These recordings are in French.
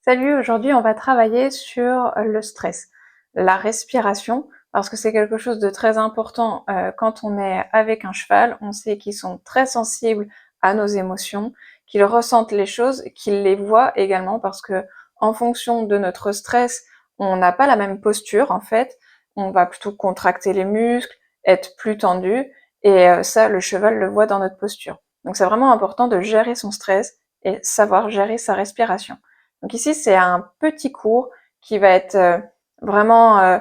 Salut, aujourd'hui on va travailler sur le stress, la respiration, parce que c'est quelque chose de très important quand on est avec un cheval. On sait qu'ils sont très sensibles à nos émotions, qu'ils ressentent les choses, qu'ils les voient également, parce que en fonction de notre stress, on n'a pas la même posture en fait. On va plutôt contracter les muscles, être plus tendu, et ça le cheval le voit dans notre posture. Donc c'est vraiment important de gérer son stress et savoir gérer sa respiration. Donc ici, c'est un petit cours qui va être vraiment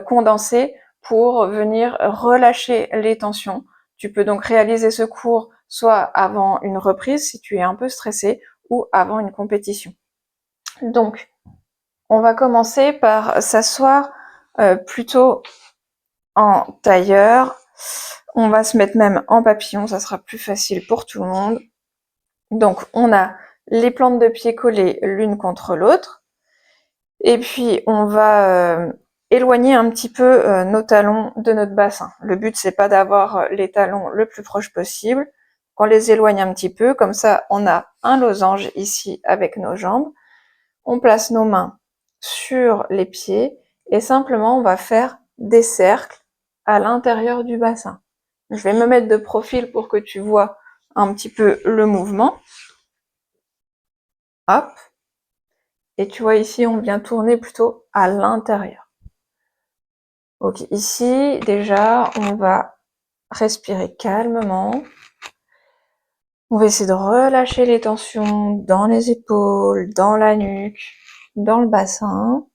condensé pour venir relâcher les tensions. Tu peux donc réaliser ce cours soit avant une reprise si tu es un peu stressé ou avant une compétition. Donc, on va commencer par s'asseoir plutôt en tailleur. On va se mettre même en papillon, ça sera plus facile pour tout le monde. Donc, on a les plantes de pied collées l'une contre l'autre. Et puis, on va éloigner un petit peu nos talons de notre bassin. Le but, c'est pas d'avoir les talons le plus proche possible. On les éloigne un petit peu, comme ça, on a un losange ici avec nos jambes. On place nos mains sur les pieds et simplement, on va faire des cercles à l'intérieur du bassin. Je vais me mettre de profil pour que tu vois un petit peu le mouvement. Hop. Et tu vois ici, on vient tourner plutôt à l'intérieur. Ok, ici, déjà, on va respirer calmement. On va essayer de relâcher les tensions dans les épaules, dans la nuque, dans le bassin.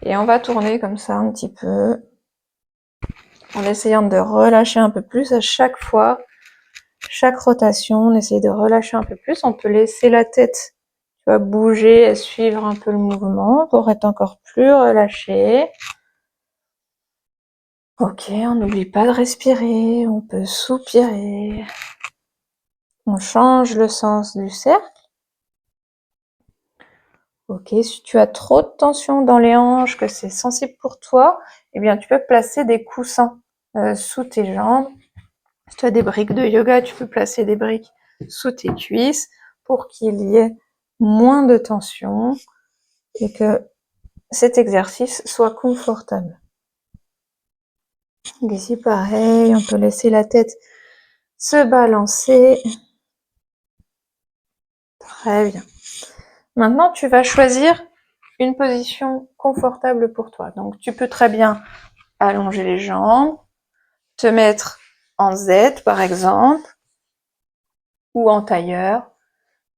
Et on va tourner comme ça un petit peu, en essayant de relâcher un peu plus à chaque fois. Chaque rotation, on essaye de relâcher un peu plus. On peut laisser la tête, tu vois, bouger et suivre un peu le mouvement pour être encore plus relâché. Ok, on n'oublie pas de respirer, on peut soupirer. On change le sens du cercle. Ok, si tu as trop de tension dans les hanches, que c'est sensible pour toi, eh bien tu peux placer des coussins sous tes jambes. Si tu as des briques de yoga, tu peux placer des briques sous tes cuisses pour qu'il y ait moins de tension et que cet exercice soit confortable. Ici pareil, on peut laisser la tête se balancer. Très bien. Maintenant, tu vas choisir une position confortable pour toi. Donc, tu peux très bien allonger les jambes, te mettre en Z par exemple, ou en tailleur.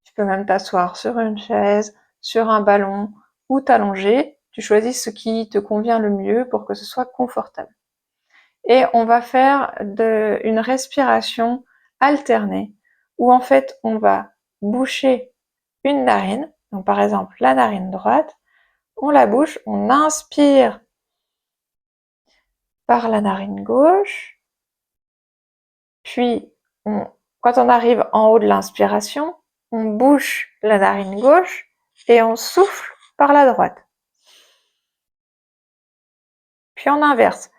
Tu peux même t'asseoir sur une chaise, sur un ballon ou t'allonger. Tu choisis ce qui te convient le mieux pour que ce soit confortable. Et on va faire une respiration alternée où en fait on va boucher une narine, donc par exemple la narine droite, on la bouche, on inspire par la narine gauche, puis quand on arrive en haut de l'inspiration, on bouche la narine gauche et on souffle par la droite. Puis on inverse.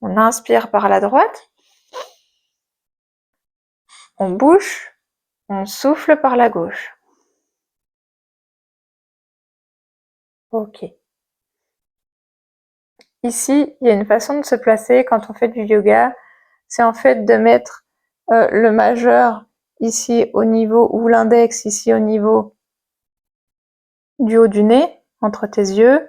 On inspire par la droite, on bouche, on souffle par la gauche. Ok. Ici, il y a une façon de se placer quand on fait du yoga, c'est en fait de mettre le majeur ici au niveau, ou l'index ici au niveau du haut du nez, entre tes yeux,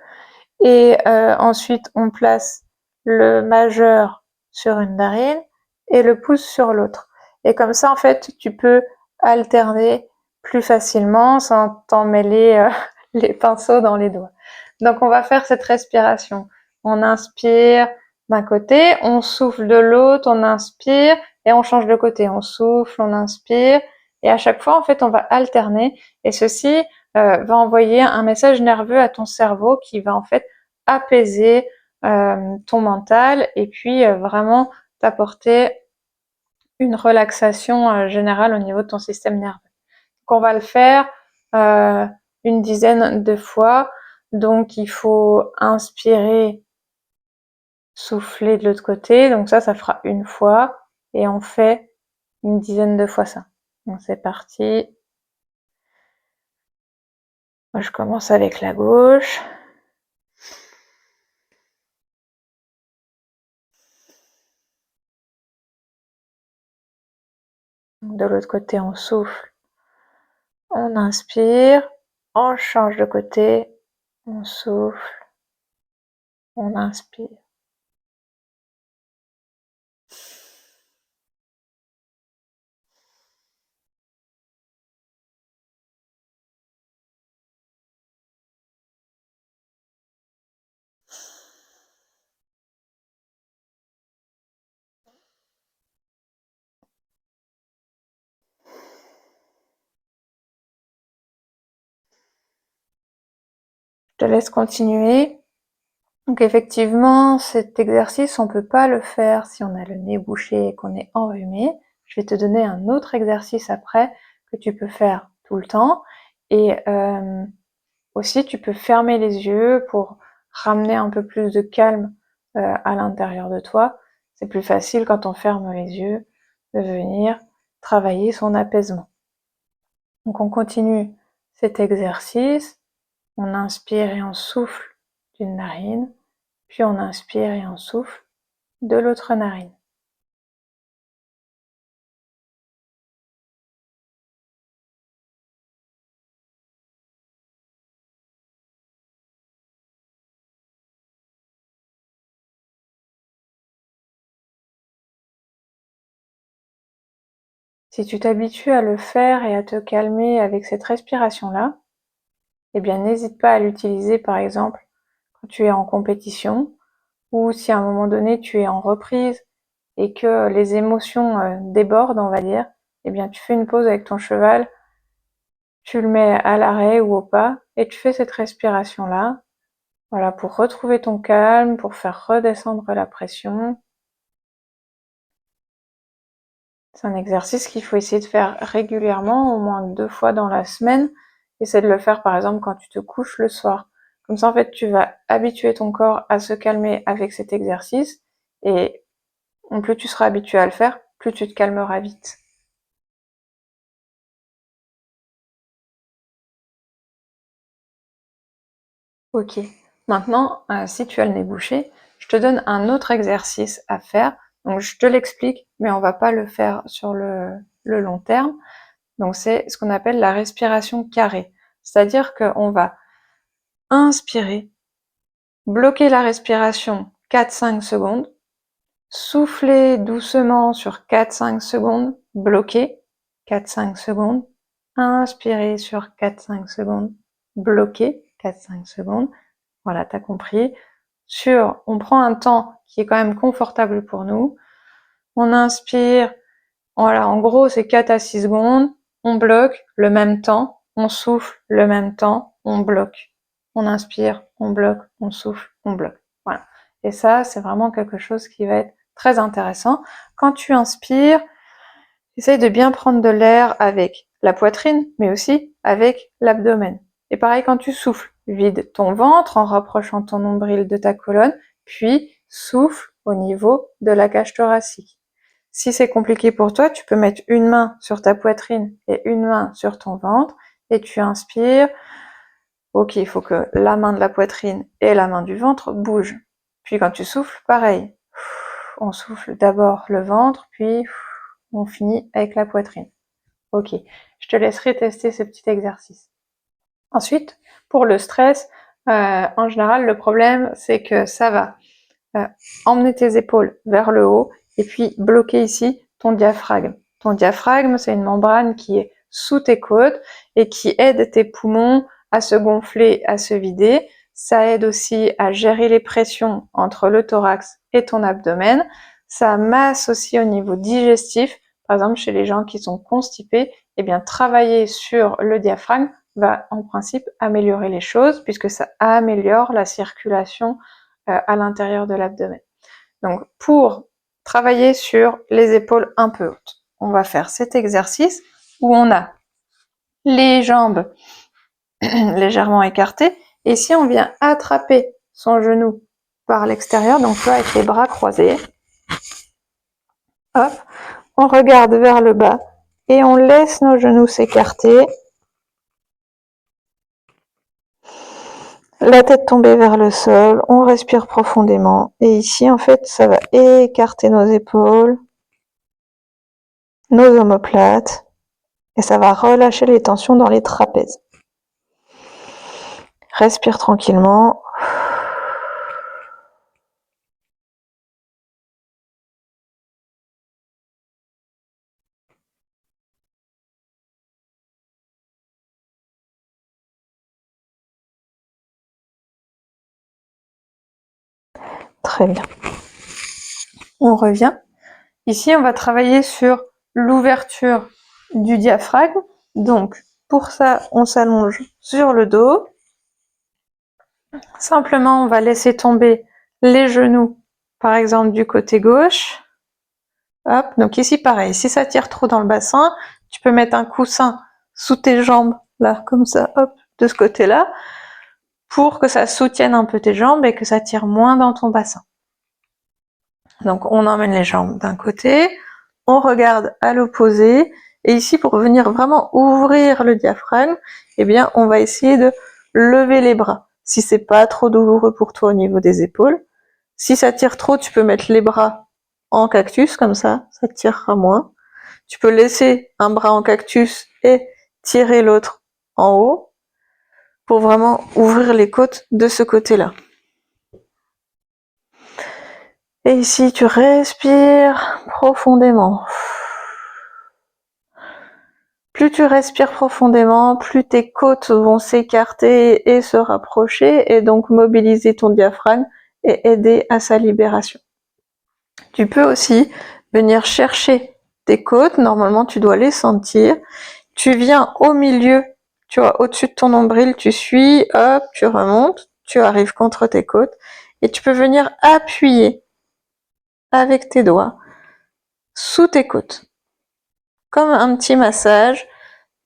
et ensuite on place le majeur sur une narine et le pouce sur l'autre. Et comme ça, en fait, tu peux alterner plus facilement sans t'emmêler les pinceaux dans les doigts. Donc on va faire cette respiration. On inspire d'un côté, on souffle de l'autre, on inspire et on change de côté. On souffle, on inspire et à chaque fois, en fait, on va alterner et ceci va envoyer un message nerveux à ton cerveau qui va en fait apaiser ton mental et puis vraiment t'apporter une relaxation générale au niveau de ton système nerveux. Donc on va le faire une dizaine de fois. Donc il faut inspirer, souffler de l'autre côté. Donc ça fera une fois et on fait une dizaine de fois ça. Donc c'est parti. Moi, je commence avec la gauche. De l'autre côté, on souffle, on inspire, on change de côté, on souffle, on inspire. Je te laisse continuer. Donc effectivement, cet exercice, on ne peut pas le faire si on a le nez bouché et qu'on est enrhumé. Je vais te donner un autre exercice après que tu peux faire tout le temps. Et aussi, tu peux fermer les yeux pour ramener un peu plus de calme à l'intérieur de toi. C'est plus facile quand on ferme les yeux de venir travailler son apaisement. Donc on continue cet exercice. On inspire et on souffle d'une narine. Puis on inspire et on souffle de l'autre narine. Si tu t'habitues à le faire et à te calmer avec cette respiration-là, eh bien n'hésite pas à l'utiliser par exemple quand tu es en compétition ou si à un moment donné tu es en reprise et que les émotions débordent, on va dire, eh bien tu fais une pause avec ton cheval, tu le mets à l'arrêt ou au pas et tu fais cette respiration-là, voilà, pour retrouver ton calme, pour faire redescendre la pression. C'est un exercice qu'il faut essayer de faire régulièrement, au moins 2 fois dans la semaine. Essaie de le faire par exemple quand tu te couches le soir. Comme ça en fait tu vas habituer ton corps à se calmer avec cet exercice et plus tu seras habitué à le faire, plus tu te calmeras vite. Ok, maintenant si tu as le nez bouché, je te donne un autre exercice à faire. Donc je te l'explique, mais on va pas le faire sur le long terme. Donc c'est ce qu'on appelle la respiration carrée. C'est-à-dire qu'on va inspirer, bloquer la respiration 4-5 secondes, souffler doucement sur 4-5 secondes, bloquer 4-5 secondes, inspirer sur 4-5 secondes, bloquer 4-5 secondes. Voilà, t'as compris. On prend un temps qui est quand même confortable pour nous. On inspire, voilà, en gros c'est 4 à 6 secondes, on bloque le même temps, on souffle le même temps, on bloque. On inspire, on bloque, on souffle, on bloque. Voilà. Et ça, c'est vraiment quelque chose qui va être très intéressant. Quand tu inspires, essaye de bien prendre de l'air avec la poitrine, mais aussi avec l'abdomen. Et pareil, quand tu souffles, vide ton ventre en rapprochant ton nombril de ta colonne, puis souffle au niveau de la cage thoracique. Si c'est compliqué pour toi, tu peux mettre une main sur ta poitrine et une main sur ton ventre et tu inspires. Ok, il faut que la main de la poitrine et la main du ventre bougent. Puis quand tu souffles, pareil. On souffle d'abord le ventre, puis on finit avec la poitrine. Ok, je te laisserai tester ce petit exercice. Ensuite, pour le stress, en général, le problème, c'est que ça va emmener tes épaules vers le haut et puis bloquer ici ton diaphragme. Ton diaphragme, c'est une membrane qui est sous tes côtes et qui aide tes poumons à se gonfler, à se vider. Ça aide aussi à gérer les pressions entre le thorax et ton abdomen. Ça masse aussi au niveau digestif. Par exemple, chez les gens qui sont constipés, eh bien, travailler sur le diaphragme va en principe améliorer les choses puisque ça améliore la circulation à l'intérieur de l'abdomen. Donc pour travailler sur les épaules un peu hautes, on va faire cet exercice où on a les jambes légèrement écartées et si on vient attraper son genou par l'extérieur, donc là avec les bras croisés, hop, on regarde vers le bas et on laisse nos genoux s'écarter la tête tombée vers le sol, on respire profondément. Et ici, en fait, ça va écarter nos épaules, nos omoplates, et ça va relâcher les tensions dans les trapèzes. Respire tranquillement. Très bien. On revient. Ici, on va travailler sur l'ouverture du diaphragme. Donc, pour ça, on s'allonge sur le dos. Simplement, on va laisser tomber les genoux, par exemple du côté gauche. Hop, donc ici, pareil, si ça tire trop dans le bassin, tu peux mettre un coussin sous tes jambes, là, comme ça, hop, de ce côté-là, pour que ça soutienne un peu tes jambes et que ça tire moins dans ton bassin. Donc, on emmène les jambes d'un côté, on regarde à l'opposé, et ici, pour venir vraiment ouvrir le diaphragme, eh bien, on va essayer de lever les bras. Si c'est pas trop douloureux pour toi au niveau des épaules, si ça tire trop, tu peux mettre les bras en cactus, comme ça te tirera moins. Tu peux laisser un bras en cactus et tirer l'autre en haut pour vraiment ouvrir les côtes de ce côté-là. Et ici, tu respires profondément. Plus tu respires profondément, plus tes côtes vont s'écarter et se rapprocher et donc mobiliser ton diaphragme et aider à sa libération. Tu peux aussi venir chercher tes côtes, normalement tu dois les sentir. Tu viens au milieu, tu vois, au-dessus de ton nombril, tu suis, hop, tu remontes, tu arrives contre tes côtes et tu peux venir appuyer avec tes doigts sous tes côtes. Comme un petit massage,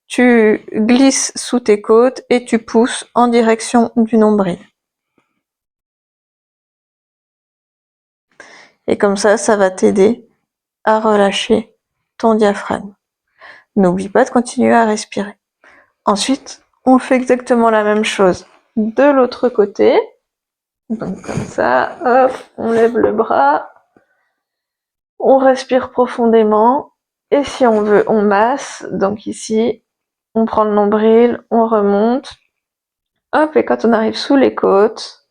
tu glisses sous tes côtes et tu pousses en direction du nombril. Et comme ça va t'aider à relâcher ton diaphragme. N'oublie pas de continuer à respirer. Ensuite, on fait exactement la même chose de l'autre côté. Donc comme ça, hop, on lève le bras, on respire profondément, et si on veut, on masse. Donc ici, on prend le nombril, on remonte, hop, et quand on arrive sous les côtes,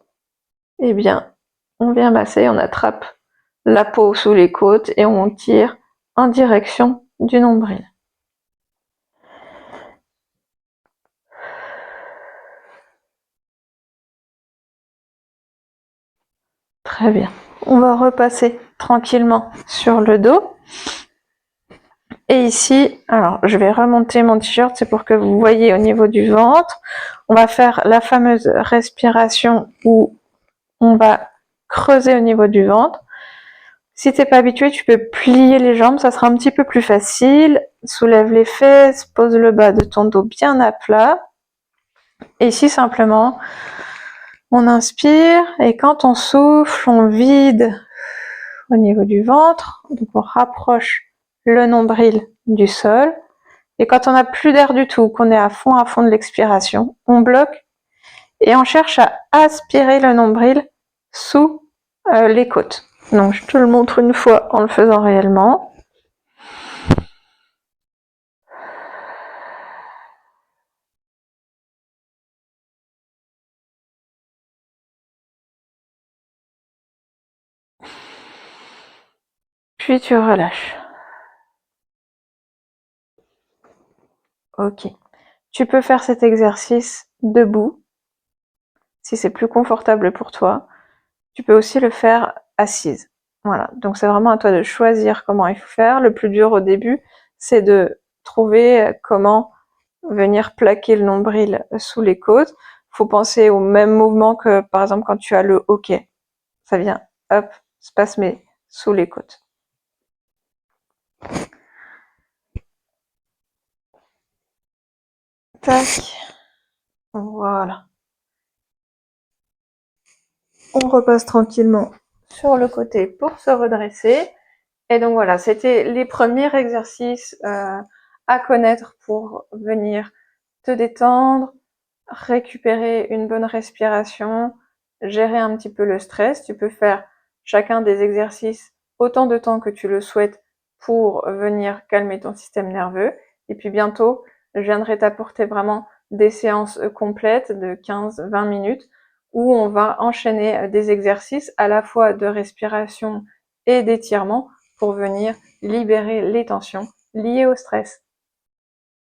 eh bien, on vient masser, on attrape la peau sous les côtes et on tire en direction du nombril. Très bien. On va repasser tranquillement sur le dos. Et ici, alors je vais remonter mon t-shirt, c'est pour que vous voyez au niveau du ventre. On va faire la fameuse respiration où on va creuser au niveau du ventre. Si t'es pas habitué, tu peux plier les jambes, ça sera un petit peu plus facile. Soulève les fesses, pose le bas de ton dos bien à plat. Et ici, simplement, on inspire et quand on souffle, on vide au niveau du ventre. Donc on rapproche le nombril du sol. Et quand on n'a plus d'air du tout, qu'on est à fond de l'expiration, on bloque et on cherche à aspirer le nombril sous les côtes. Donc je te le montre une fois en le faisant réellement. Puis tu relâches. Ok. Tu peux faire cet exercice debout, si c'est plus confortable pour toi. Tu peux aussi le faire assise. Voilà. Donc c'est vraiment à toi de choisir comment il faut faire. Le plus dur au début, c'est de trouver comment venir plaquer le nombril sous les côtes. Faut penser au même mouvement que par exemple quand tu as le hockey. Ça vient, hop, se passe mais sous les côtes. Tac. Voilà. On repasse tranquillement sur le côté pour se redresser. Et donc voilà, c'était les premiers exercices à connaître pour venir te détendre, récupérer une bonne respiration, gérer un petit peu le stress. Tu peux faire chacun des exercices autant de temps que tu le souhaites pour venir calmer ton système nerveux. Et puis bientôt, je viendrai t'apporter vraiment des séances complètes de 15-20 minutes où on va enchaîner des exercices à la fois de respiration et d'étirement pour venir libérer les tensions liées au stress.